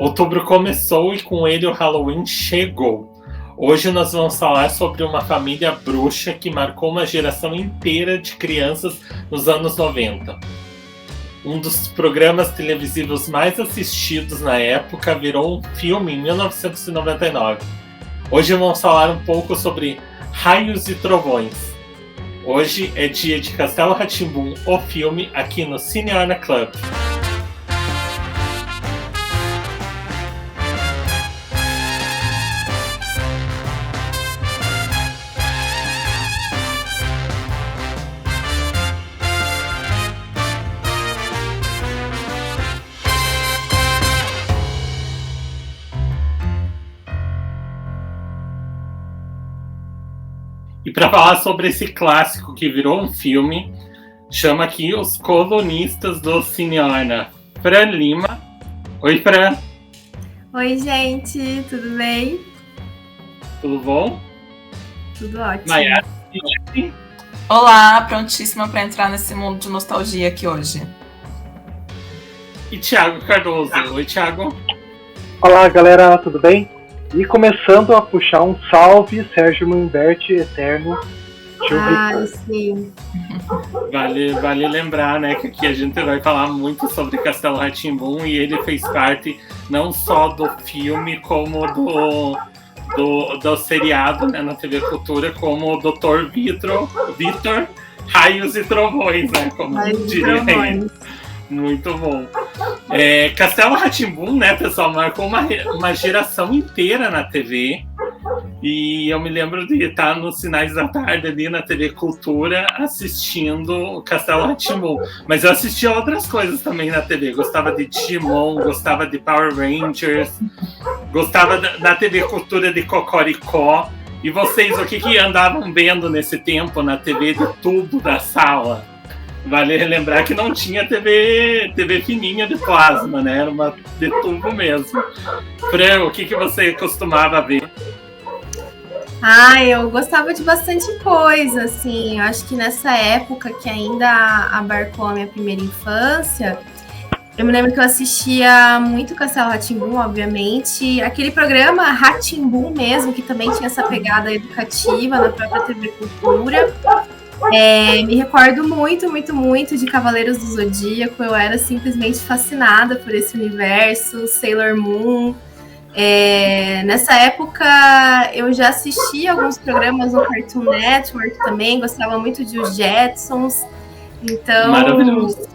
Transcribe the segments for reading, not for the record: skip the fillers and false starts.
Outubro começou e com ele o Halloween chegou. Hoje nós vamos falar sobre uma família bruxa que marcou uma geração inteira de crianças nos anos 90. Um dos programas televisivos mais assistidos na época virou um filme em 1999. Hoje vamos falar um pouco sobre Raios e Trovões. Hoje é dia de Castelo Rá-Tim-Bum, o filme, aqui no Cineorna Club. E para falar sobre esse clássico que virou um filme, chama aqui os colunistas do Cineorna. Fran Lima. Oi, Fran. Oi, gente. Tudo bem? Tudo bom? Tudo ótimo. Maiara. Olá, prontíssima para entrar nesse mundo de nostalgia aqui hoje. E Thiago Cardoso. Oi, Thiago. Olá, galera. Tudo bem? E começando a puxar um salve, Sérgio Manberti, eterno. Sim. Vale lembrar, né, que aqui a gente vai falar muito sobre Castelo Rá-Tim-Bum e ele fez parte não só do filme, como do seriado, né, na TV Cultura, como o Dr. Vitor, Raios e Trovões, né, como diria ele. Muito bom. Castelo Rá-Tim-Bum, né, pessoal, marcou uma geração inteira na TV. E eu me lembro de estar nos finais da tarde ali na TV Cultura assistindo o Castelo Rá-Tim-Bum. Mas eu assistia outras coisas também na TV. Gostava de Digimon, gostava de Power Rangers, gostava da TV Cultura de Cocoricó. E vocês, o que andavam vendo nesse tempo na TV de tubo da sala? Vale relembrar que não tinha TV fininha de plasma, né? Era uma de tubo mesmo. Fran, o que você costumava ver? Eu gostava de bastante coisa, assim. Eu acho que nessa época que ainda abarcou a minha primeira infância, eu me lembro que eu assistia muito Castelo Rá-Tim-Bum, obviamente. Aquele programa Rá-Tim-Bum mesmo, que também tinha essa pegada educativa na própria TV Cultura. Me recordo muito de Cavaleiros do Zodíaco. Eu era simplesmente fascinada por esse universo, Sailor Moon. Nessa época eu já assisti alguns programas no Cartoon Network também, gostava muito de Os Jetsons. Então, maravilhoso.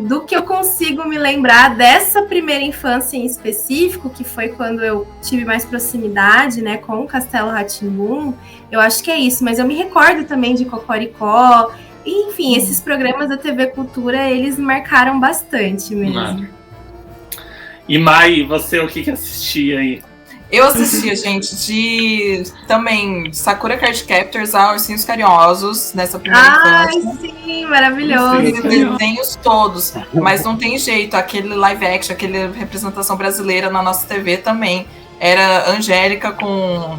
Do que eu consigo me lembrar dessa primeira infância em específico, que foi quando eu tive mais proximidade, né, com o Castelo Rá-Tim-Bum, eu acho que é isso. Mas eu me recordo também de Cocoricó. Enfim, esses programas da TV Cultura, eles marcaram bastante mesmo. E Mai, você o que assistia aí? Eu assistia, gente, também Sakura Card Captors a Ursinhos Carinhosos nessa primeira infância. Sim, maravilhoso. Os desenhos todos, mas não tem jeito, aquele live action, aquele representação brasileira na nossa TV também. Era Angélica com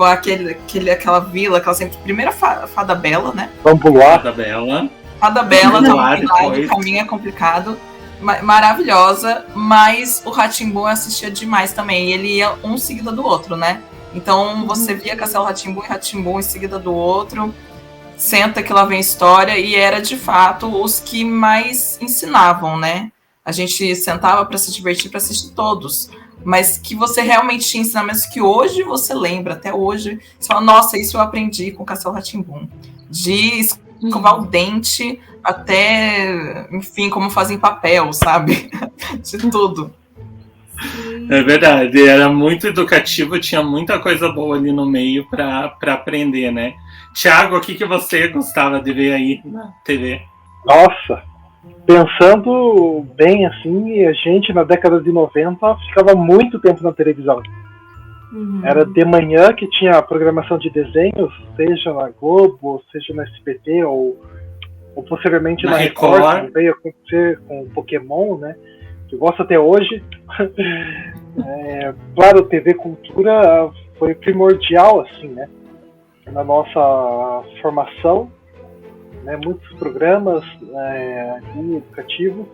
aquela vila, aquela sempre primeira Fada Bela, né? Fada Bela, o caminho é complicado. Maravilhosa, mas o Rá-Tim-Bum eu assistia demais também, e ele ia um seguida do outro, né? Então você via Castelo Rá-Tim-Bum e Rá-Tim-Bum em seguida do outro, senta que lá vem história, e era de fato os que mais ensinavam, né? A gente sentava para se divertir, para assistir todos, mas que você realmente tinha ensinamentos que hoje você lembra, até hoje, você fala, nossa, isso eu aprendi com Castelo Rá-Tim-Bum. De escovar o dente até, enfim, como fazem papel, sabe? De tudo. É verdade, era muito educativo, tinha muita coisa boa ali no meio para aprender, né? Thiago, o que você gostava de ver aí na TV? Nossa, pensando bem assim, a gente na década de 90 ficava muito tempo na televisão. Era de manhã que tinha a programação de desenhos, seja na Globo, seja na SBT ou posteriormente na Record, que veio acontecer com o Pokémon, né? Que eu gosto até hoje. Claro, TV Cultura foi primordial, assim, né? Na nossa formação. né, muitos programas educativos.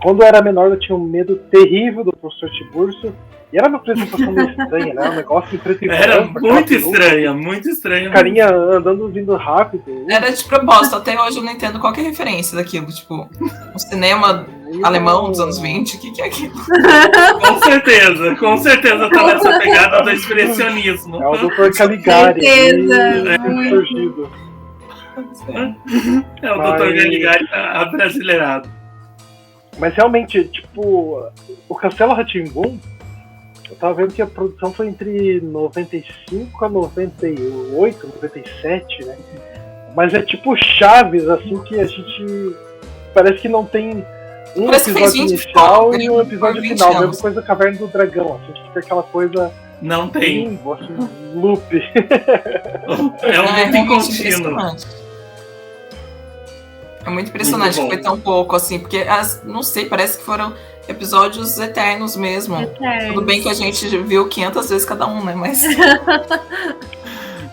Quando eu era menor, eu tinha um medo terrível do professor Tiburcio. E era uma apresentação meio estranha, né? Um negócio em preto e branco. Era muito estranha, muito estranha. Carinha andando, vindo rápido. Era de propósito, até hoje eu não entendo qual que é a referência daquilo. Tipo, um cinema alemão dos anos 20, o que é aquilo? Com certeza tá nessa pegada do expressionismo. É o Dr. Caligari. Surgido. É o Dr. Caligari abrasileirado. Mas realmente, tipo, o Castelo Rá-Tim-Bum, eu tava vendo que a produção foi entre 95 a 98, 97, né? Mas é tipo Chaves, assim, que a gente parece que não tem um episódio inicial e um episódio final. Mesma coisa Caverna do Dragão, assim, que fica aquela coisa... Não tem. Limbo, assim, loop. É um loop contínuo. É muito impressionante que foi tão pouco, assim, porque, não sei, parece que foram episódios eternos mesmo. Tudo bem que a gente viu 500 vezes cada um, né, mas...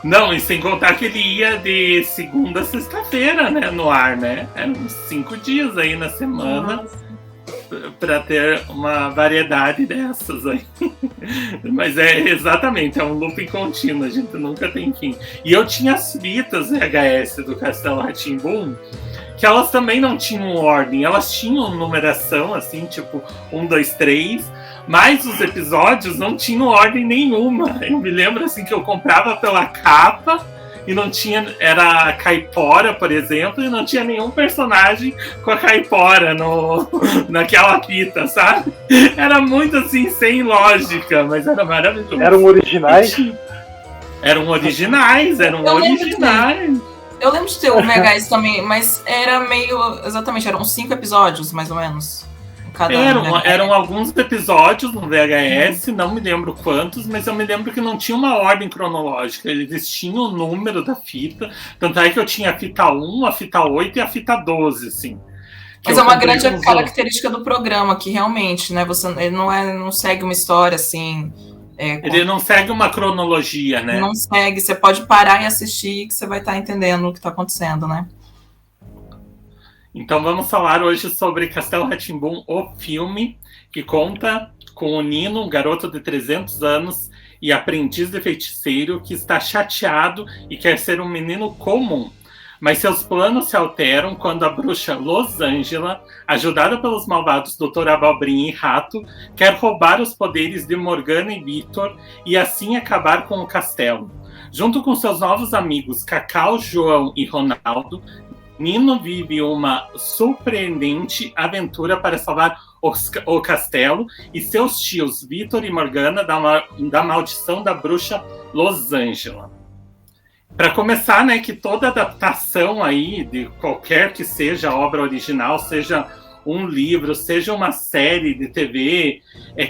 Não, e sem contar que ele ia de segunda a sexta-feira, né, no ar, né? Eram 5 dias aí na semana para ter uma variedade dessas aí. Mas exatamente, é um looping contínuo, a gente nunca tem fim. E eu tinha as fitas VHS do Castelo Rá-Tim-Bum, que elas também não tinham ordem, elas tinham numeração, assim, tipo 1, 2, 3, mas os episódios não tinham ordem nenhuma. Eu me lembro, assim, que eu comprava pela capa e não tinha... Era a Caipora, por exemplo, e não tinha nenhum personagem com a Caipora naquela fita, sabe? Era muito, assim, sem lógica, mas era maravilhoso. Eram originais? Eram originais. Eu lembro de ter o VHS também, mas era meio... Exatamente, eram 5 episódios, mais ou menos. Eram alguns episódios no VHS, não me lembro quantos, mas eu me lembro que não tinha uma ordem cronológica. Eles tinham o número da fita, tanto é que eu tinha a fita 1, a fita 8 e a fita 12, assim. Mas é uma grande característica do programa, que realmente, né, ele não segue uma história, assim... Ele não segue uma cronologia, né? Não segue, você pode parar e assistir que você vai estar entendendo o que está acontecendo, né? Então vamos falar hoje sobre Castelo Rá-Tim-Bum, o filme, que conta com o Nino, um garoto de 300 anos e aprendiz de feiticeiro que está chateado e quer ser um menino comum. Mas seus planos se alteram quando a bruxa Losângela, ajudada pelos malvados Dr. Abobrinha e Rato, quer roubar os poderes de Morgana e Vitor e assim acabar com o castelo. Junto com seus novos amigos Cacau, João e Ronaldo, Nino vive uma surpreendente aventura para salvar o castelo e seus tios Vitor e Morgana da maldição da bruxa Losângela. Para começar, né, que toda adaptação aí, de qualquer que seja a obra original, seja um livro, seja uma série de TV,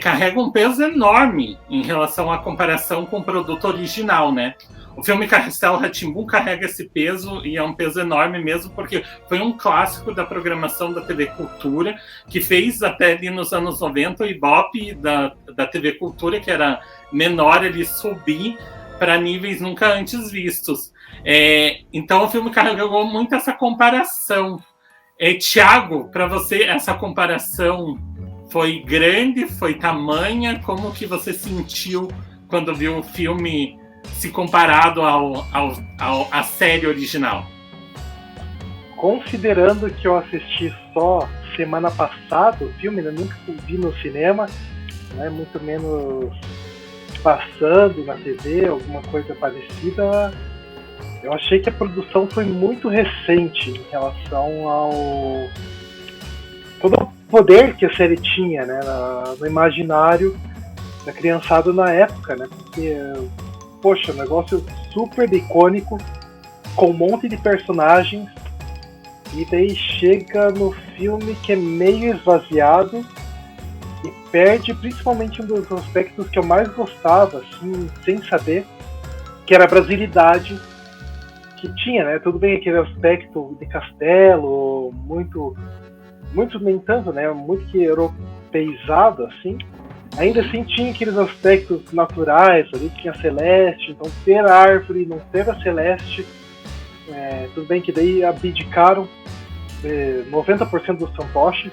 carrega um peso enorme em relação à comparação com o produto original, né? O filme Castelo Rá-Tim-Bum carrega esse peso e é um peso enorme mesmo, porque foi um clássico da programação da TV Cultura, que fez até ali nos anos 90 o Ibope da TV Cultura, que era menor, ele subir para níveis nunca antes vistos. Então o filme carregou muito essa comparação. Tiago, para você essa comparação foi grande, foi tamanha? Como que você sentiu quando viu o filme se comparado à série original? Considerando que eu assisti só semana passada o filme, eu nunca vi no cinema, né, muito menos passando na TV, alguma coisa parecida, eu achei que a produção foi muito recente em relação ao todo o poder que a série tinha, né, no imaginário da criançada na época, né, porque, poxa, um negócio super icônico, com um monte de personagens, e daí chega no filme que é meio esvaziado e perde principalmente um dos aspectos que eu mais gostava, assim, sem saber, que era a brasilidade que tinha, né? Tudo bem aquele aspecto de castelo, muito nem tanto, né? Muito que europeizado, assim. Ainda assim tinha aqueles aspectos naturais, ali tinha a Celeste, então ter a árvore, não ter a Celeste, Tudo bem que daí abdicaram 90% dos fantoches,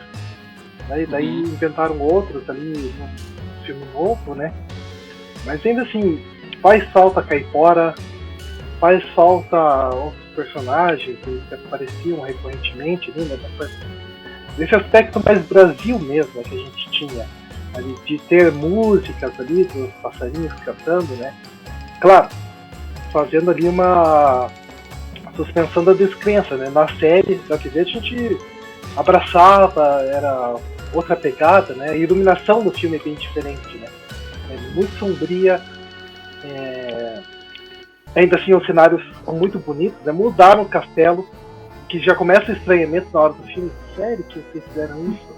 né? E daí inventaram outros ali no filme novo, né? Mas ainda assim, faz falta Caipora, faz falta outros personagens que apareciam recorrentemente, né? Nesse aspecto mais Brasil mesmo, né, que a gente tinha ali, de ter músicas ali dos passarinhos cantando, né? Claro, fazendo ali uma suspensão da descrença, né? Na série da TV a gente abraçava, era outra pegada, né? A iluminação do filme é bem diferente, né? É muito sombria, ainda assim os cenários são muito bonitos, né? Mudaram o castelo, que já começa o estranhamento na hora do filme. Sério que vocês fizeram isso?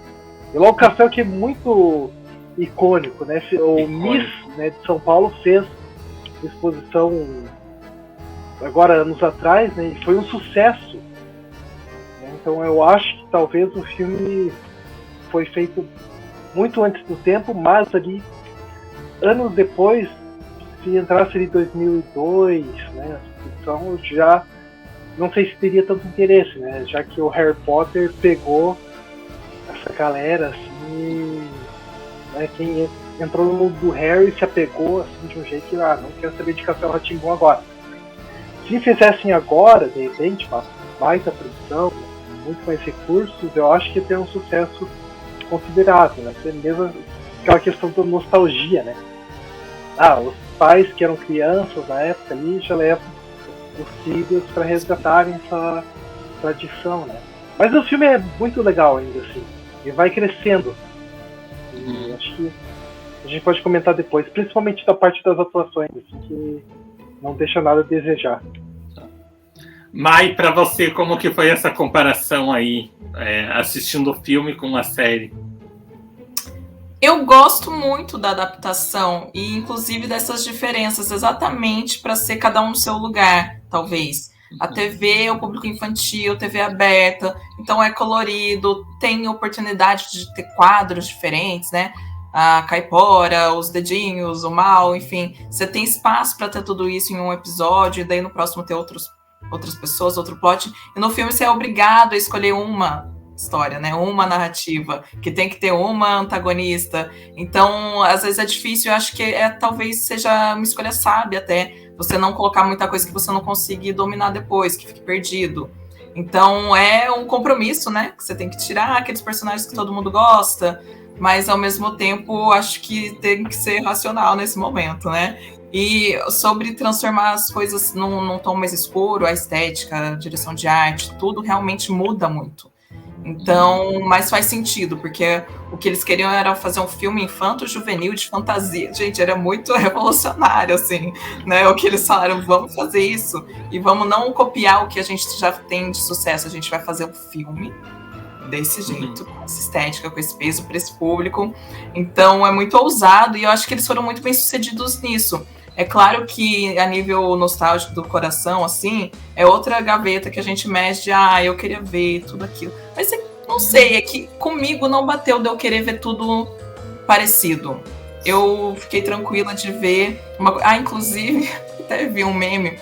E logo o castelo que é muito icônico, né? O Miss, né, de São Paulo fez exposição agora anos atrás, né? E foi um sucesso, né? Então eu acho que talvez o filme foi feito muito antes do tempo, mas ali anos depois, se entrasse ali 2002, né? A exposição já não sei se teria tanto interesse, né? Já que o Harry Potter pegou essa galera, assim, né? Quem entrou no mundo do Harry se apegou assim, de um jeito que, não quero saber de Castelo Rá-Tim-Bum agora. Se fizessem agora, de repente, uma baita produção, muito mais recursos, eu acho que ia ter um sucesso considerável, né? Mesmo aquela questão da nostalgia, né? Os pais que eram crianças na época ali já levam os filhos para resgatarem essa tradição, né? Mas o filme é muito legal ainda assim, e vai crescendo. E acho que a gente pode comentar depois, principalmente da parte das atuações, assim, que não deixa nada a desejar. Mai, para você, como que foi essa comparação aí, assistindo o filme com a série? Eu gosto muito da adaptação e, inclusive, dessas diferenças, exatamente para ser cada um no seu lugar, talvez. A TV é o público infantil, TV aberta, então é colorido, tem oportunidade de ter quadros diferentes, né? A Caipora, os dedinhos, o mal, enfim. Você tem espaço para ter tudo isso em um episódio, e daí no próximo ter outras pessoas, outro plot. E no filme você é obrigado a escolher uma história, né? Uma narrativa, que tem que ter uma antagonista. Então, às vezes é difícil, eu acho que talvez seja uma escolha sábia até, você não colocar muita coisa que você não consiga dominar depois, que fique perdido. Então, é um compromisso, né? Que você tem que tirar aqueles personagens que todo mundo gosta, mas ao mesmo tempo, acho que tem que ser racional nesse momento, né? E sobre transformar as coisas num tom mais escuro, a estética, a direção de arte, tudo realmente muda muito. Então, mas faz sentido, porque o que eles queriam era fazer um filme infanto-juvenil de fantasia. Gente, era muito revolucionário, assim, né? O que eles falaram, vamos fazer isso e vamos não copiar o que a gente já tem de sucesso. A gente vai fazer um filme desse jeito, com essa estética, com esse peso para esse público. Então, é muito ousado e eu acho que eles foram muito bem sucedidos nisso. É claro que a nível nostálgico do coração, assim, é outra gaveta que a gente mexe de, eu queria ver tudo aquilo. Mas não sei, é que comigo não bateu de eu querer ver tudo parecido. Eu fiquei tranquila de ver. Inclusive, até vi um meme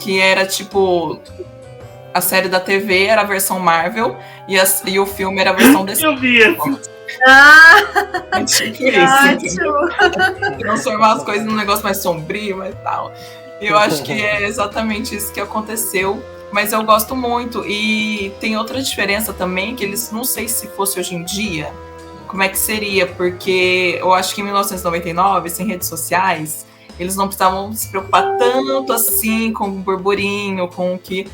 que era tipo, a série da TV era a versão Marvel e o filme era a versão DC. Eu vi isso. É tipo isso. Transformar as coisas num negócio mais sombrio e tal. Eu acho que é exatamente isso que aconteceu. Mas eu gosto muito. E tem outra diferença também, que eles, não sei se fosse hoje em dia, como é que seria, porque eu acho que em 1999, sem redes sociais, eles não precisavam se preocupar tanto assim com o burburinho, com o que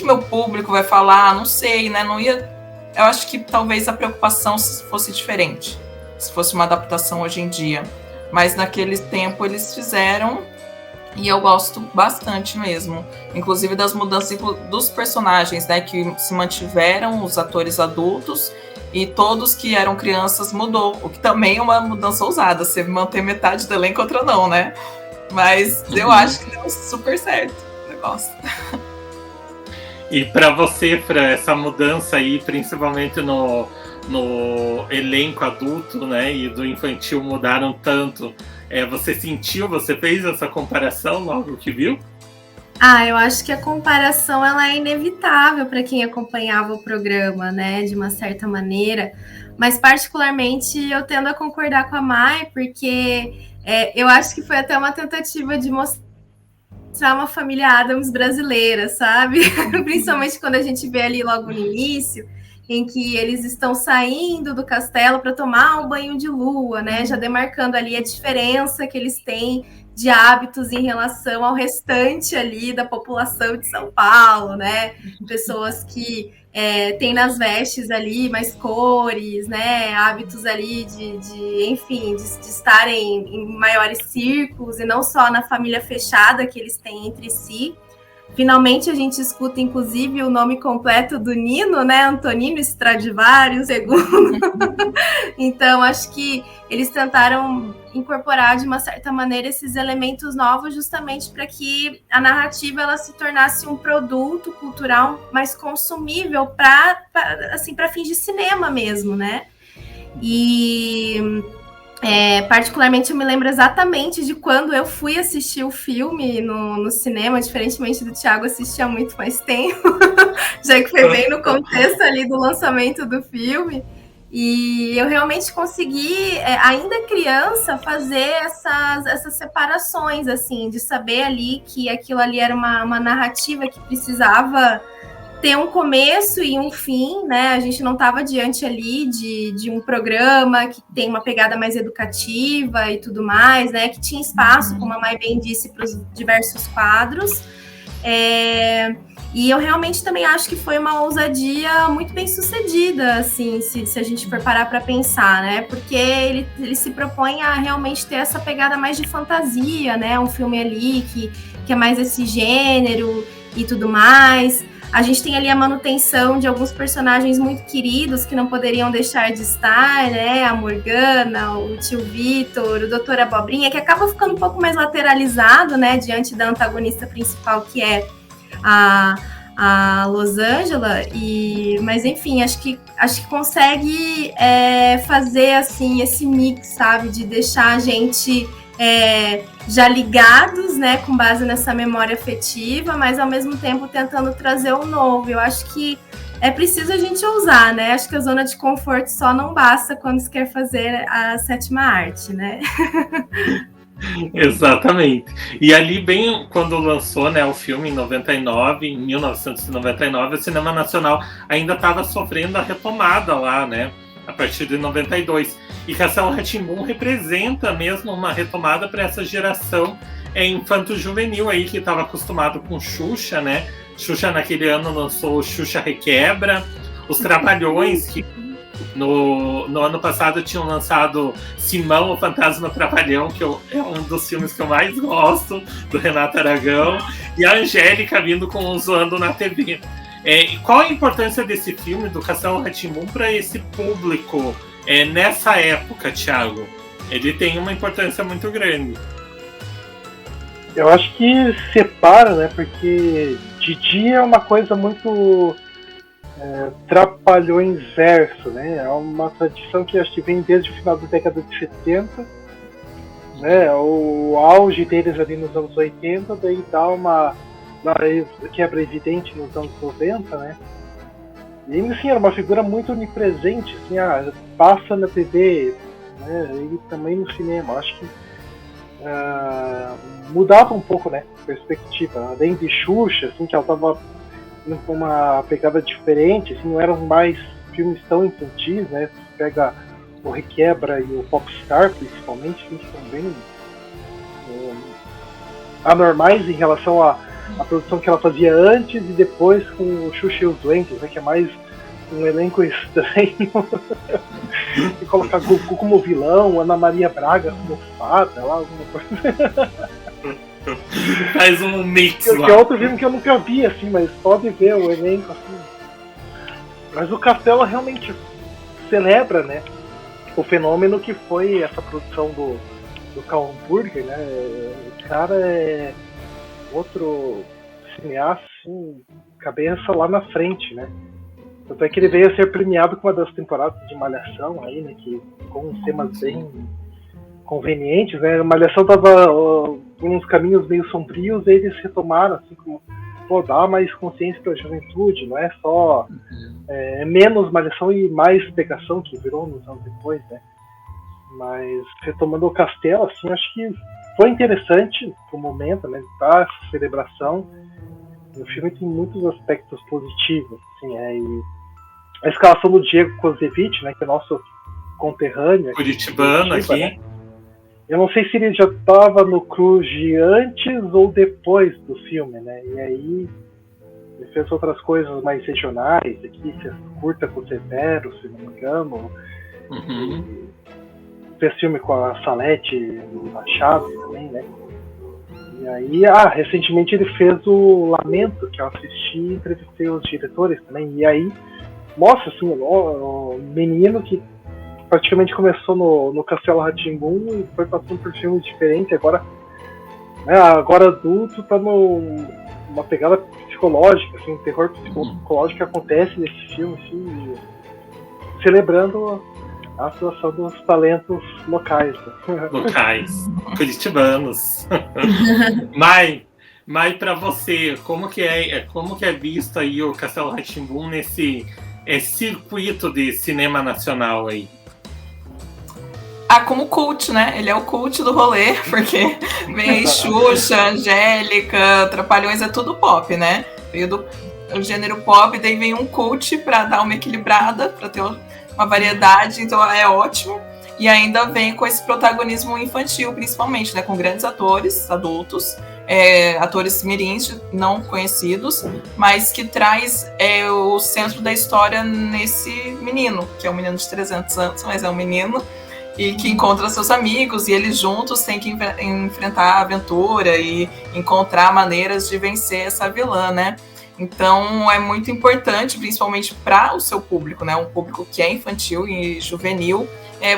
meu público vai falar, não sei, né? Não ia. Eu acho que talvez a preocupação fosse diferente, se fosse uma adaptação hoje em dia. Mas naquele tempo eles fizeram, e eu gosto bastante mesmo. Inclusive das mudanças dos personagens, né? Que se mantiveram, os atores adultos, e todos que eram crianças mudou. O que também é uma mudança ousada, você manter metade do elenco, outra não, né? Mas eu acho que deu super certo o negócio. E para você, Fran, essa mudança aí, principalmente no elenco adulto, né, e do infantil mudaram tanto, você sentiu, você fez essa comparação logo que viu? Eu acho que a comparação ela é inevitável para quem acompanhava o programa, né, de uma certa maneira. Mas particularmente eu tendo a concordar com a Mai, porque eu acho que foi até uma tentativa de mostrar uma família Addams brasileira, sabe? Principalmente quando a gente vê ali logo no início, em que eles estão saindo do castelo para tomar um banho de lua, né? Já demarcando ali a diferença que eles têm de hábitos em relação ao restante ali da população de São Paulo, né? Pessoas que têm nas vestes ali mais cores, né? Hábitos ali enfim, de estarem em maiores círculos e não só na família fechada que eles têm entre si. Finalmente a gente escuta, inclusive, o nome completo do Nino, né? Antonino Stradivarius II. Então, acho que eles tentaram incorporar, de uma certa maneira, esses elementos novos justamente para que a narrativa ela se tornasse um produto cultural mais consumível para fins de cinema mesmo, né? E... particularmente eu me lembro exatamente de quando eu fui assistir o filme no cinema, diferentemente do Thiago, assistir há muito mais tempo, já que foi bem no contexto ali do lançamento do filme. E eu realmente consegui, ainda criança, fazer essas separações, assim, de saber ali que aquilo ali era uma narrativa que precisava ter um começo e um fim, né? A gente não estava diante ali de um programa que tem uma pegada mais educativa e tudo mais, né? Que tinha espaço, como a Mai bem disse, para os diversos quadros. E eu realmente também acho que foi uma ousadia muito bem sucedida, assim, se a gente for parar para pensar, né? Porque ele se propõe a realmente ter essa pegada mais de fantasia, né? Um filme ali que é mais esse gênero e tudo mais. A gente tem ali a manutenção de alguns personagens muito queridos que não poderiam deixar de estar, né? A Morgana, o tio Vitor, o Doutor Abobrinha, que acaba ficando um pouco mais lateralizado, né? Diante da antagonista principal, que é a Losângela. Mas enfim, acho que consegue fazer assim esse mix, sabe? De deixar a gente já ligados, né, com base nessa memória afetiva, mas ao mesmo tempo tentando trazer o novo. Eu acho que é preciso a gente ousar, né? Acho que a zona de conforto só não basta quando se quer fazer a sétima arte, né? Exatamente. E ali, bem quando lançou, né, o filme em 1999, o cinema nacional ainda estava sofrendo a retomada lá, né, a partir de 92. E Castelo Rá-Tim-Bum representa mesmo uma retomada para essa geração infanto-juvenil aí que estava acostumado com Xuxa, né? Xuxa naquele ano lançou Xuxa Requebra, Os Trapalhões, que no ano passado tinham lançado Simão, o Fantasma Trapalhão, que é um dos filmes que eu mais gosto, do Renato Aragão, e a Angélica vindo com um Zoando na TV. Qual a importância desse filme, do Castelo Rá-Tim-Bum, para esse público nessa época, Thiago? Ele tem uma importância muito grande. Eu acho que separa, né? Porque Didi é uma coisa muito Trapalhões verso, né? É uma tradição que acho que vem desde o final da década de 70, né? O auge deles ali nos anos 80, daí dá uma quebra evidente nos anos 90, né? E ainda assim era uma figura muito onipresente, assim, passa na TV, né? E também no cinema. Acho que mudava um pouco, né, a perspectiva. Além de Xuxa, assim, que ela estava com uma pegada diferente, assim, não eram mais filmes tão infantis, né? Você pega o Requebra e o Popstar, principalmente, que são bem anormais em relação à produção que ela fazia antes e depois com o Xuxa e os Duendes, né, que é mais um elenco estranho. E colocar Gugu como vilão, Ana Maria Braga como fada, lá, alguma coisa. Faz um mix lá. Que é outro filme que eu nunca vi, assim, mas pode ver o elenco, assim. Mas o Castelo realmente celebra, né, o fenômeno que foi essa produção do Karl Burger, né? O cara é outro cineasta, assim, cabeça lá na frente, né? Tanto é que ele veio a ser premiado com uma das temporadas de Malhação aí, né? Que com uns temas bem convenientes, né? A Malhação tava uns caminhos meio sombrios, eles retomaram, assim, como, pô, dar mais consciência para a juventude, não é só menos malhação e mais pegação, que virou nos anos depois, né? Mas, retomando o Castelo, assim, acho que foi interessante pro momento, né? Tá essa celebração. O filme tem muitos aspectos positivos, assim, e a escalação do Diego Kozevich, né, que é nosso conterrâneo curitibano aqui. Né? Eu não sei se ele já estava no Cruz antes ou depois do filme, né? E aí ele fez outras coisas mais regionais aqui, fez curta com o Severo, se não me engano. Fez filme com a Salete Machado também, né? E aí, recentemente ele fez o Lamento, que eu assisti e entrevistei os diretores também. E aí, mostra assim, o menino que praticamente começou no Castelo Rá-Tim-Bum e foi passando por filmes diferentes. Agora, né, agora adulto, tá numa pegada psicológica, assim, um terror psicológico que acontece nesse filme, assim, celebrando a atuação dos talentos locais. Locais, curitibanos. Mai, para você, como que é visto aí o Castelo Rá-Tim-Bum nesse circuito de cinema nacional aí? Como cult, né? Ele é o cult do rolê, porque vem Xuxa, Angélica, Trapalhões, é tudo pop, né? Veio do gênero pop, daí vem um cult pra dar uma equilibrada, pra ter uma variedade, então é ótimo. E ainda vem com esse protagonismo infantil, principalmente, né? Com grandes atores, adultos, atores mirins, não conhecidos, mas que traz o centro da história nesse menino, que é um menino de 300 anos, mas é um menino, e que encontra seus amigos, e eles juntos têm que enfrentar a aventura e encontrar maneiras de vencer essa vilã, né? Então é muito importante, principalmente para o seu público, né? Um público que é infantil e juvenil,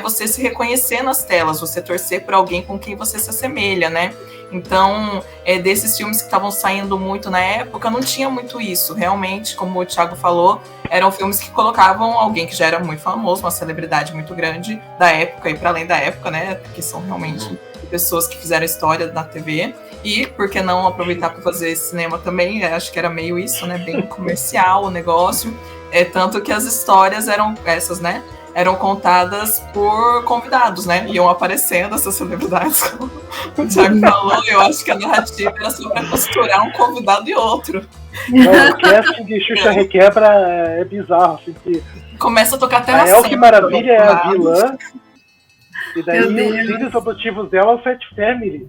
você se reconhecer nas telas, você torcer por alguém com quem você se assemelha, né? Então, desses filmes que estavam saindo muito na época, não tinha muito isso. Realmente, como o Thiago falou, eram filmes que colocavam alguém que já era muito famoso, uma celebridade muito grande da época e para além da época, né? Porque são realmente pessoas que fizeram história na TV. E, por que não aproveitar para fazer cinema também? Acho que era meio isso, né? Bem comercial o negócio. Tanto que as histórias eram essas, né? Eram contadas por convidados, né? Iam aparecendo essas celebridades, como o Thiago falou. Eu acho que a narrativa era só para costurar um convidado e outro. Não, o casting de Xuxa Requebra é bizarro, assim, que começa a tocar até a Elke Maravilha é a vilã, e daí os filhos adotivos dela é o Fat Family.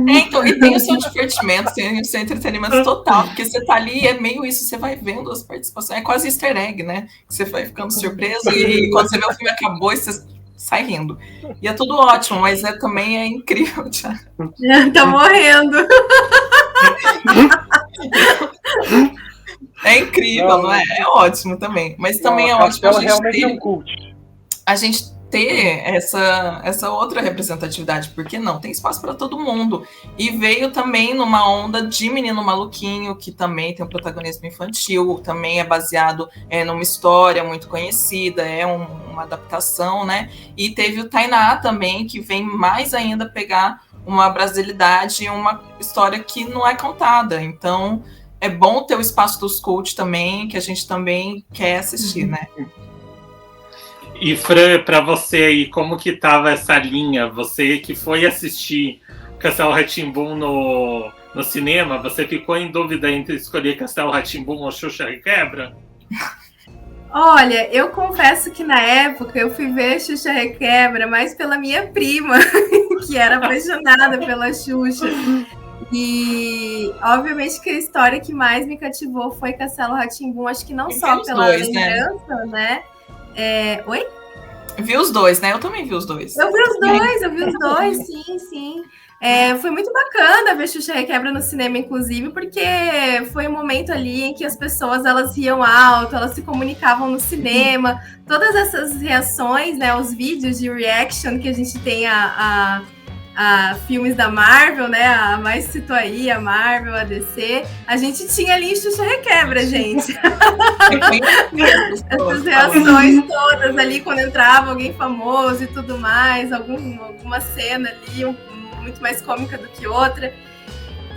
Então, e tem o seu divertimento, tem o seu entretenimento total, porque você tá ali, é meio isso, você vai vendo as participações, é quase easter egg, né? Você vai ficando surpreso e quando você vê o filme acabou, você sai rindo. E é tudo ótimo, mas também é incrível, Thiago. Tá morrendo. É incrível, não é? É ótimo também. Mas também é ótimo a gente ter essa outra representatividade, porque não, tem espaço para todo mundo. E veio também numa onda de Menino Maluquinho, que também tem um protagonismo infantil, também é baseado numa história muito conhecida, uma adaptação, né? E teve o Tainá também, que vem mais ainda pegar uma brasilidade, uma história que não é contada. Então, é bom ter o espaço dos cult também, que a gente também quer assistir, né? E Fran, para você aí, como que tava essa linha? Você que foi assistir Castelo Rá-Tim-Bum no cinema, você ficou em dúvida entre escolher Castelo Rá-Tim-Bum ou Xuxa Requebra? Olha, eu confesso que na época eu fui ver Xuxa Requebra mais pela minha prima, que era apaixonada pela Xuxa. E, obviamente, que a história que mais me cativou foi Castelo Rá-Tim-Bum, acho que não só pela lembrança, né? Oi? Vi os dois, né? Eu também vi os dois. Eu vi os dois, sim. Foi muito bacana ver Xuxa Requebra no cinema, inclusive, porque foi um momento ali em que as pessoas elas riam alto, elas se comunicavam no cinema, todas essas reações, né? Os vídeos de reaction que a gente tem a filmes da Marvel, né? A mais citou aí, a Marvel, a DC. A gente tinha ali em Xuxa Requebra, gente. Essas reações todas ali, quando entrava alguém famoso e tudo mais, alguma cena ali, muito mais cômica do que outra.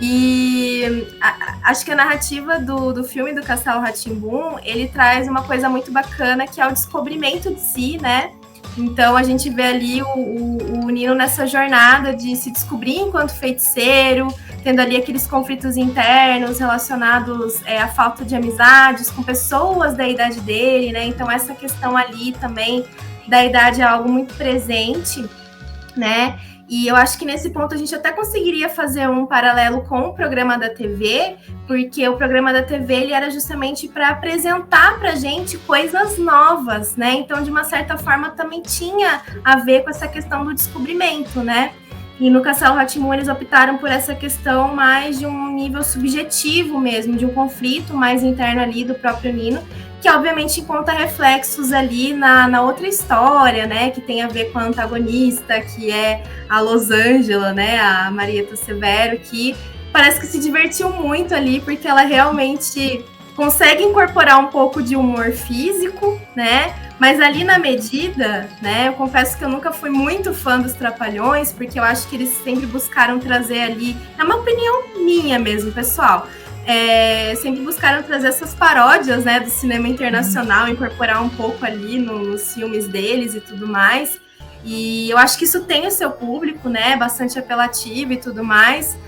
E acho que a narrativa do filme do Castelo Rá-Tim-Bum, ele traz uma coisa muito bacana, que é o descobrimento de si, né? Então a gente vê ali o Nino nessa jornada de se descobrir enquanto feiticeiro, tendo ali aqueles conflitos internos relacionados à falta de amizades com pessoas da idade dele, né? Então essa questão ali também da idade é algo muito presente, né? E eu acho que nesse ponto a gente até conseguiria fazer um paralelo com o programa da TV, porque o programa da TV ele era justamente para apresentar para a gente coisas novas, né? Então, de uma certa forma, também tinha a ver com essa questão do descobrimento, né? E no Castelo Rá-Tim-Bum eles optaram por essa questão mais de um nível subjetivo mesmo, de um conflito mais interno ali do próprio Nino, que obviamente encontra reflexos ali na outra história, né, que tem a ver com a antagonista, que é a Losângela, né, a Marieta Severo, que parece que se divertiu muito ali, porque ela realmente consegue incorporar um pouco de humor físico, né, mas ali na medida, né, eu confesso que eu nunca fui muito fã dos Trapalhões, porque eu acho que eles sempre buscaram trazer ali, é uma opinião minha mesmo, pessoal, sempre buscaram trazer essas paródias, né, do cinema internacional, incorporar um pouco ali nos filmes deles e tudo mais. E eu acho que isso tem o seu público, né, bastante apelativo e tudo mais.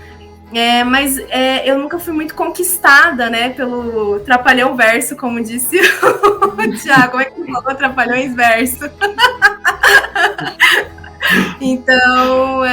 Mas eu nunca fui muito conquistada, né, pelo Trapalhão Verso, como disse o Thiago. Como é que falou Trapalhões Verso? Então,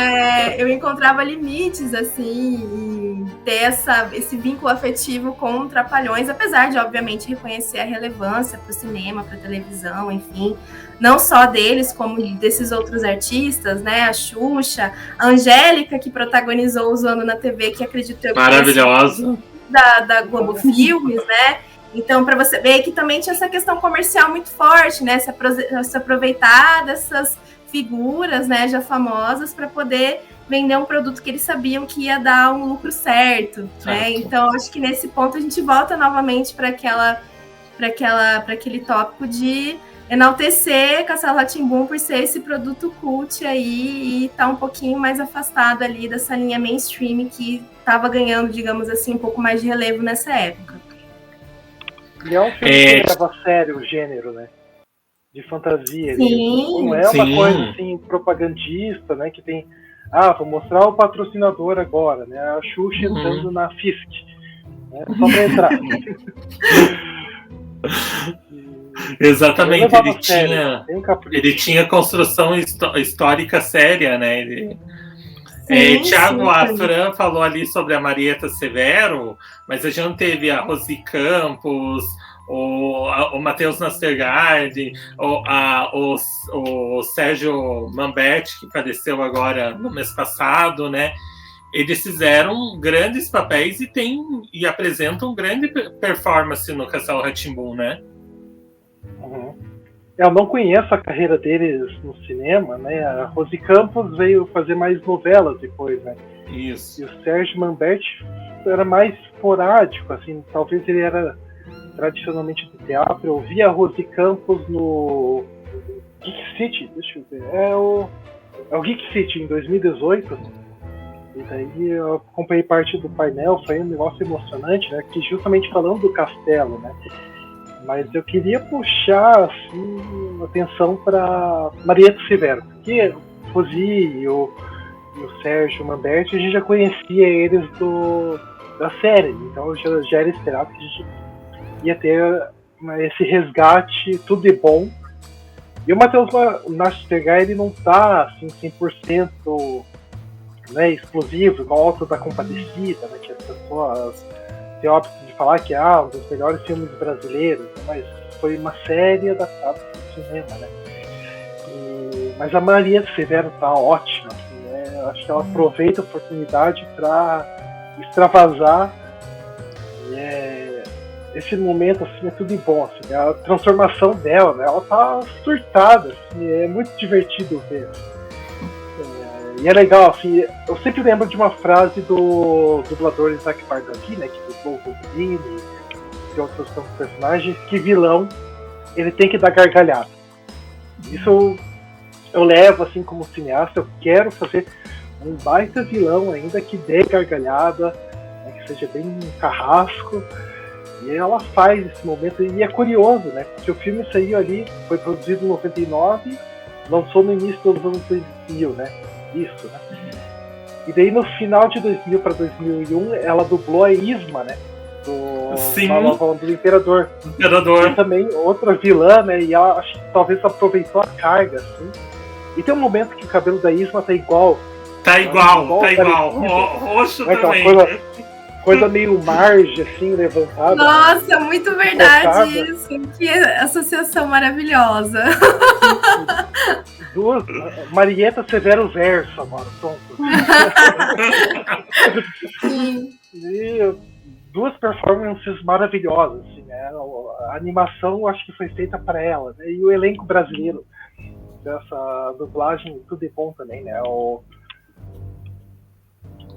eu encontrava limites, assim, em ter esse vínculo afetivo com Trapalhões, apesar de, obviamente, reconhecer a relevância para o cinema, para a televisão, enfim, não só deles, como desses outros artistas, né, a Xuxa, a Angélica, que protagonizou o Zoando na TV, que acredito eu que maravilhosa, da Globo Filmes, né? Então, para você ver que também tinha essa questão comercial muito forte, né, se aproveitar dessas figuras, né, já famosas, para poder vender um produto que eles sabiam que ia dar um lucro certo, né? Então, acho que nesse ponto a gente volta novamente para aquele tópico de enaltecer Castelo Rá-Tim-Bum por ser esse produto cult aí e tá um pouquinho mais afastado ali dessa linha mainstream que estava ganhando, digamos assim, um pouco mais de relevo nessa época. E é um filme que leva a sério o gênero, né? De fantasia. Sim, não é uma coisa assim propagandista, né? Que tem, vou mostrar o patrocinador agora, né? A Xuxa entrando na Fisk, né? Só pra entrar. Exatamente, ele tinha construção histórica séria, né? Thiago Afran falou ali sobre a Marieta Severo, mas a gente teve a Rosy Campos, o Matheus Nastergaard, o Sérgio Mamberti, que faleceu agora no mês passado, né? Eles fizeram grandes papéis e apresentam grande performance no Castelo Rá-Tim-Bum, né? Eu não conheço a carreira deles no cinema, né? A Rosy Campos veio fazer mais novelas depois, né? Isso. E o Sérgio Mamberti era mais esporádico, assim, talvez ele era tradicionalmente do teatro. Eu vi a Rosy Campos no Geek City, deixa eu ver, é o Geek City em 2018, e daí eu acompanhei parte do painel, foi um negócio emocionante, né, que justamente falando do castelo, né, mas eu queria puxar, assim, atenção para Marieta Severo, porque o Rosy e o Sérgio Mamberti, a gente já conhecia eles da série, então já era esperado que a gente ia ter esse resgate, tudo de bom. E o Matheus Nastergaard, ele não tá assim, 100%, né, explosivo, igual o Auto da Compadecida, né, que as pessoas têm óbito de falar que é um dos melhores filmes brasileiros, mas foi uma série adaptada para o cinema, né? Mas a Marieta Severo tá ótima, assim, né? Acho que ela aproveita a oportunidade para extravasar. Esse momento, assim, é tudo de bom, assim, a transformação dela, né, ela tá surtada, assim, é muito divertido ver. E é legal, assim, eu sempre lembro de uma frase do dublador Isaac Bardaghi, né, que dublou o Wolverine e outros personagens, que vilão, ele tem que dar gargalhada. Isso eu levo, assim, como cineasta, eu quero fazer um baita vilão ainda que dê gargalhada, né, que seja bem um carrasco. E ela faz esse momento, e é curioso, né? Porque o filme saiu ali, foi produzido em 99, lançou no início dos anos 2000, né? Isso, né? E daí no final de 2000 para 2001, ela dublou a Isma, né? Na nova onda do Imperador. E também outra vilã, né? E ela talvez aproveitou a carga, assim. E tem um momento que o cabelo da Isma tá igual. Tá igual. Roxo também. Coisa meio Marge, assim, levantada. Nossa, muito verdade isso. Que associação maravilhosa. Marieta Severo Verso, agora, pronto. Sim. E duas performances maravilhosas, assim, né? A animação, acho que foi feita para ela, né? E o elenco brasileiro dessa dublagem, tudo de bom também, né?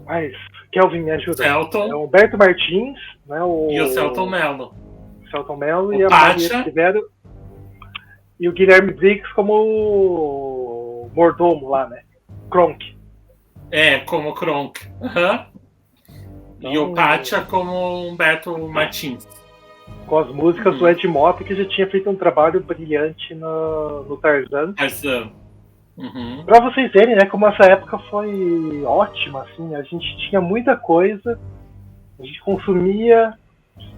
Mas, Kelvin, me ajuda. Celton. É o Humberto Martins, né? E o Celton Mello. Celton Mello e a Maria Severo. E o Guilherme Briggs como mordomo lá, né? Kronk. Como Kronk. Uhum. Então, e o Pátia como Humberto Martins. Com as músicas do Ed Mota, que já tinha feito um trabalho brilhante no Tarzan. Uhum. Pra vocês verem, né, como essa época foi ótima, assim, a gente tinha muita coisa, a gente consumia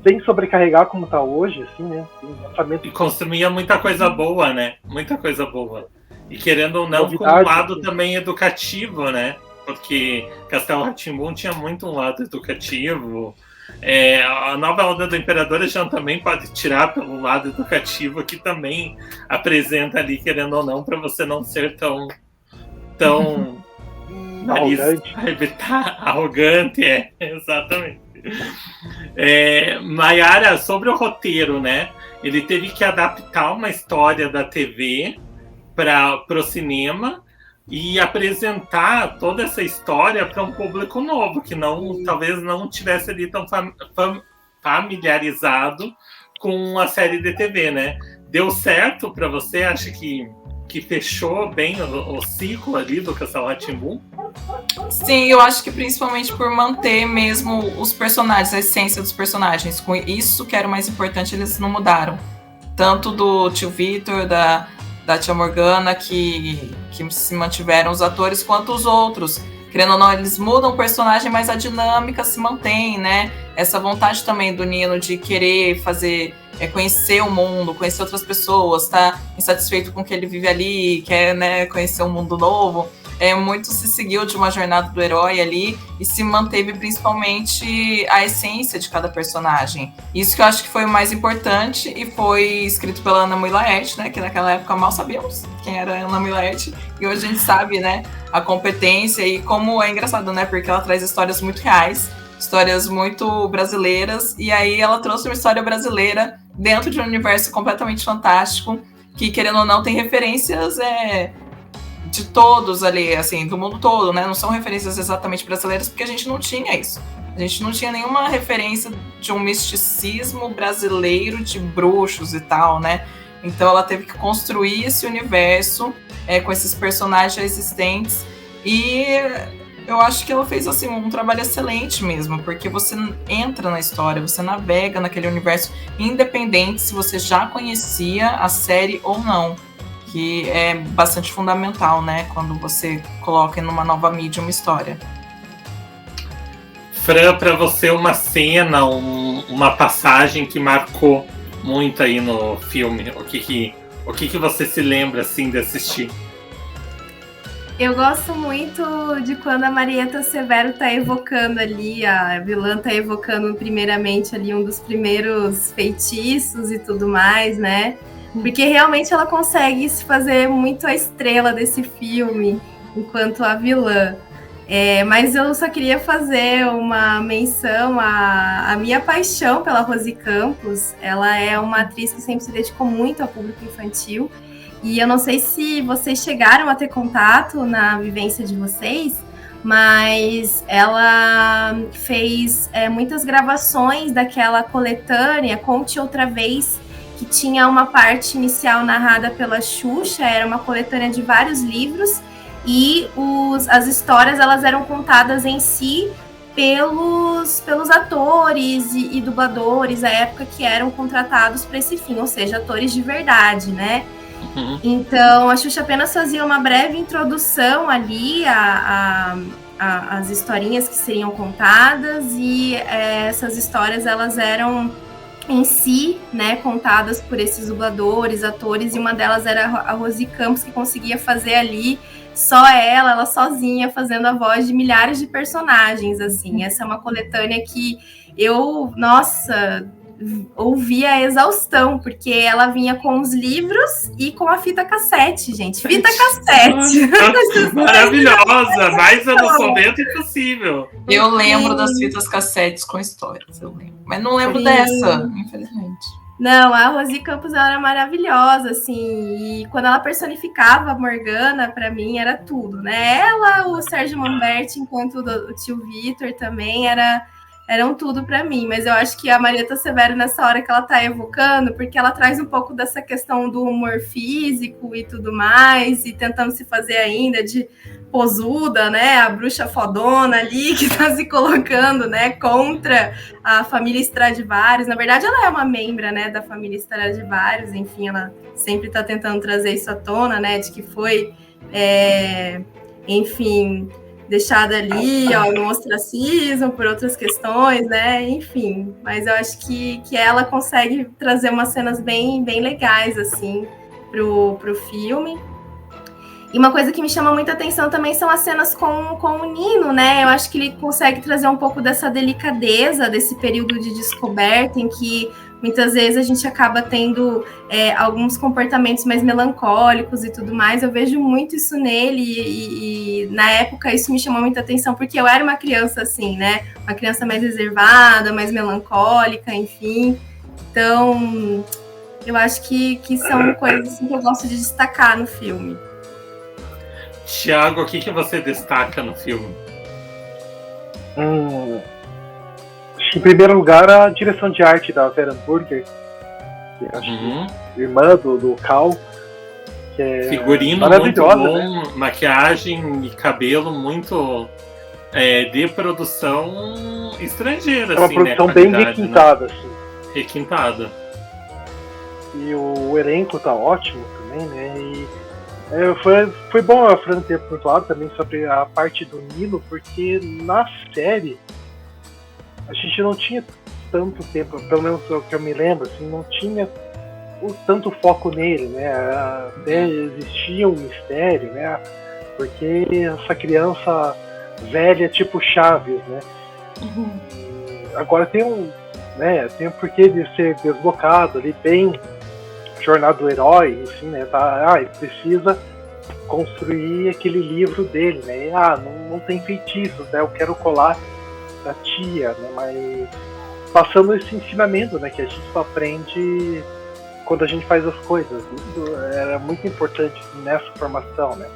sem sobrecarregar como tá hoje, assim, né? E consumia muita coisa boa, né? Muita coisa boa. E querendo ou não, com um lado também educativo, né? Porque Castelo Rá-Tim-Bum tinha muito um lado educativo. A nova onda do Imperador a gente também pode tirar pelo lado educativo, que também apresenta ali, querendo ou não, para você não ser tão arrogante, exatamente. Maiara, sobre o roteiro, né? Ele teve que adaptar uma história da TV para o cinema e apresentar toda essa história para um público novo, que talvez não tivesse ali tão familiarizado com a série de TV, né? Deu certo para você? Acha que fechou bem o ciclo ali do Castelo Rá-Tim-Bum? Sim, eu acho que principalmente por manter mesmo os personagens, a essência dos personagens. Com isso que era o mais importante, eles não mudaram. Tanto do tio Vitor, da tia Morgana, que se mantiveram os atores, quanto os outros. Querendo ou não, eles mudam o personagem, mas a dinâmica se mantém, né? Essa vontade também do Nino de querer fazer, conhecer o mundo, conhecer outras pessoas, tá insatisfeito com o que ele vive ali, quer, né, conhecer um mundo novo. Muito se seguiu de uma jornada do herói ali e se manteve principalmente a essência de cada personagem. Isso que eu acho que foi o mais importante e foi escrito pela Ana Mui Laerte, né? Que naquela época mal sabíamos quem era a Ana Mui Laerte e hoje a gente sabe, né? A competência e como é engraçado, né? Porque ela traz histórias muito reais, histórias muito brasileiras e aí ela trouxe uma história brasileira dentro de um universo completamente fantástico que, querendo ou não, tem referências de todos ali, assim, do mundo todo, né? Não são referências exatamente brasileiras, porque a gente não tinha isso. A gente não tinha nenhuma referência de um misticismo brasileiro de bruxos e tal, né? Então ela teve que construir esse universo com esses personagens existentes e eu acho que ela fez, assim, um trabalho excelente mesmo, porque você entra na história, você navega naquele universo, independente se você já conhecia a série ou não. Que é bastante fundamental, né? Quando você coloca numa nova mídia uma história. Fran, para você uma cena, uma passagem que marcou muito aí no filme, o que você se lembra assim de assistir? Eu gosto muito de quando a Marieta Severo tá evocando ali, a vilã tá evocando primeiramente ali um dos primeiros feitiços e tudo mais, né? Porque realmente ela consegue se fazer muito a estrela desse filme, enquanto a vilã. Mas eu só queria fazer uma menção à minha paixão pela Rosy Campos. Ela é uma atriz que sempre se dedicou muito ao público infantil. E eu não sei se vocês chegaram a ter contato na vivência de vocês, mas ela fez muitas gravações daquela coletânea Conte Outra Vez, que tinha uma parte inicial narrada pela Xuxa, era uma coletânea de vários livros, e as histórias elas eram contadas em si pelos atores e dubladores à época que eram contratados para esse fim, ou seja, atores de verdade, né? Uhum. Então, a Xuxa apenas fazia uma breve introdução ali às historinhas que seriam contadas, e essas histórias elas eram em si, né, contadas por esses dubladores, atores, e uma delas era a Rosi Campos, que conseguia fazer ali só ela sozinha, fazendo a voz de milhares de personagens, assim. Essa é uma coletânea que eu, nossa, ouvi a exaustão, porque ela vinha com os livros e com a fita cassete, gente. Fita cassete. Maravilhosa! Mais anos 90 impossível. Eu lembro das fitas cassetes com histórias, eu lembro. Mas não lembro dessa, infelizmente. Não, a Rosi Campos ela era maravilhosa, assim, e quando ela personificava a Morgana, para mim era tudo, né? Ela, o Sérgio Manberti, enquanto o tio Vitor também eram tudo para mim, mas eu acho que a Marieta Severo, nessa hora que ela tá evocando, porque ela traz um pouco dessa questão do humor físico e tudo mais, e tentando se fazer ainda de posuda, né, a bruxa fodona ali, que tá se colocando, né, contra a família Stradivarius. Na verdade, ela é uma membra, né, da família Stradivarius, enfim, ela sempre tá tentando trazer isso à tona, né, de que foi, enfim, deixada ali, ó, no ostracismo por outras questões, né, enfim. Mas eu acho que ela consegue trazer umas cenas bem, bem legais, assim, pro filme. E uma coisa que me chama muita atenção também são as cenas com o Nino, né? Eu acho que ele consegue trazer um pouco dessa delicadeza, desse período de descoberta, em que muitas vezes a gente acaba tendo alguns comportamentos mais melancólicos e tudo mais. Eu vejo muito isso nele e na época isso me chamou muita atenção, porque eu era uma criança assim, né? Uma criança mais reservada, mais melancólica, enfim. Então, eu acho que são coisas assim, que eu gosto de destacar no filme. Thiago, o que você destaca no filme? Acho que, em primeiro lugar, a direção de arte da Vera Burger, que acho que irmã do Cal, que é figurino muito bom, né? Maquiagem e cabelo muito de produção estrangeira. É uma assim, produção, né? bem requintada. Né? Assim. Requintada. E o elenco tá ótimo também, né? E foi bom a Fran ter pontuado também sobre a parte do Nino, porque na série a gente não tinha tanto tempo, pelo menos o que eu me lembro, assim, não tinha tanto foco nele, né? Até existia um mistério, né? Porque essa criança velha tipo Chaves, né? Agora tem um porquê de ser desbocado ali, bem jornada do herói, assim, né? Ele precisa construir aquele livro dele, né? Não tem feitiços, né? Eu quero colar da tia, né? Mas passando esse ensinamento, né? Que a gente só aprende quando a gente faz as coisas. Isso era muito importante nessa formação, né?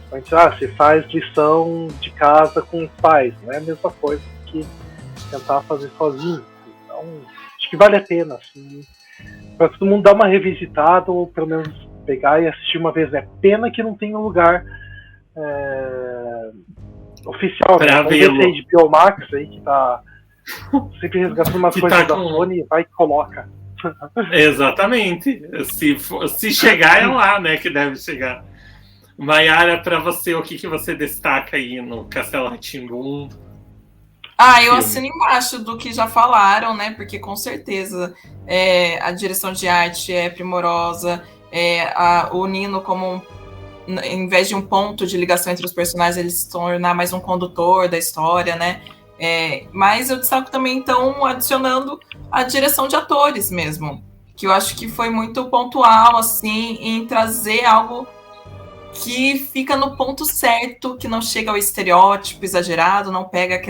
Você faz lição de casa com os pais, não é a mesma coisa que tentar fazer sozinho. Então, acho que vale a pena, assim, para todo mundo dar uma revisitada, ou pelo menos pegar e assistir uma vez, né? Pena que não tem um lugar oficial, né? Vamos ver se de Biomax aí, que tá sempre resgatando umas coisas da Sony, vai e coloca. Exatamente. Se chegar, é lá, né, que deve chegar. Maiara, para você, o que você destaca aí no Castelo Rá-Tim-Bum? Eu assino embaixo do que já falaram, né? Porque com certeza a direção de arte é primorosa, o Nino, como em vez de um ponto de ligação entre os personagens, ele se tornar mais um condutor da história, né? Mas eu destaco também, então, adicionando a direção de atores mesmo, que eu acho que foi muito pontual, assim, em trazer algo que fica no ponto certo, que não chega ao estereótipo exagerado, não pega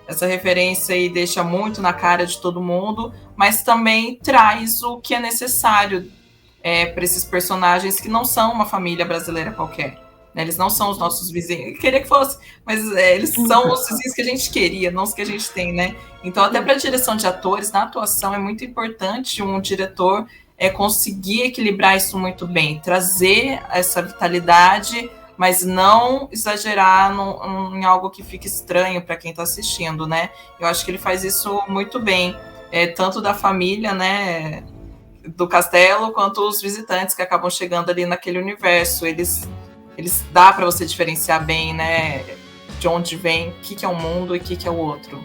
essa referência e deixa muito na cara de todo mundo, mas também traz o que é necessário para esses personagens que não são uma família brasileira qualquer. Né? Eles não são os nossos vizinhos. Eu queria que fosse, mas eles são os vizinhos que a gente queria, não os que a gente tem, né? Então, até para a direção de atores, na atuação, é muito importante um diretor é conseguir equilibrar isso muito bem, trazer essa vitalidade, mas não exagerar em algo que fique estranho para quem está assistindo, né? Eu acho que ele faz isso muito bem, tanto da família, né, do castelo, quanto os visitantes que acabam chegando ali naquele universo. Eles dá para você diferenciar bem, né, de onde vem, o que é um mundo e o que é o outro.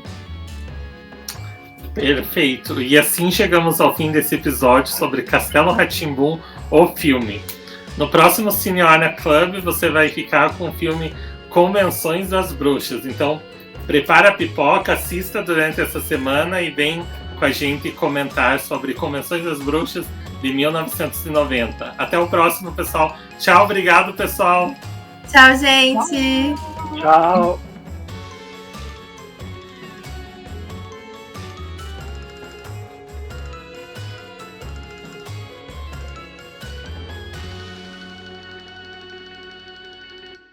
Perfeito. E assim chegamos ao fim desse episódio sobre Castelo Rá-Tim-Bum, o filme. No próximo Cine Hora Club você vai ficar com o filme Convenções das Bruxas. Então, prepara a pipoca, assista durante essa semana e vem com a gente comentar sobre Convenções das Bruxas de 1990. Até o próximo, pessoal. Tchau, obrigado, pessoal. Tchau, gente. Tchau.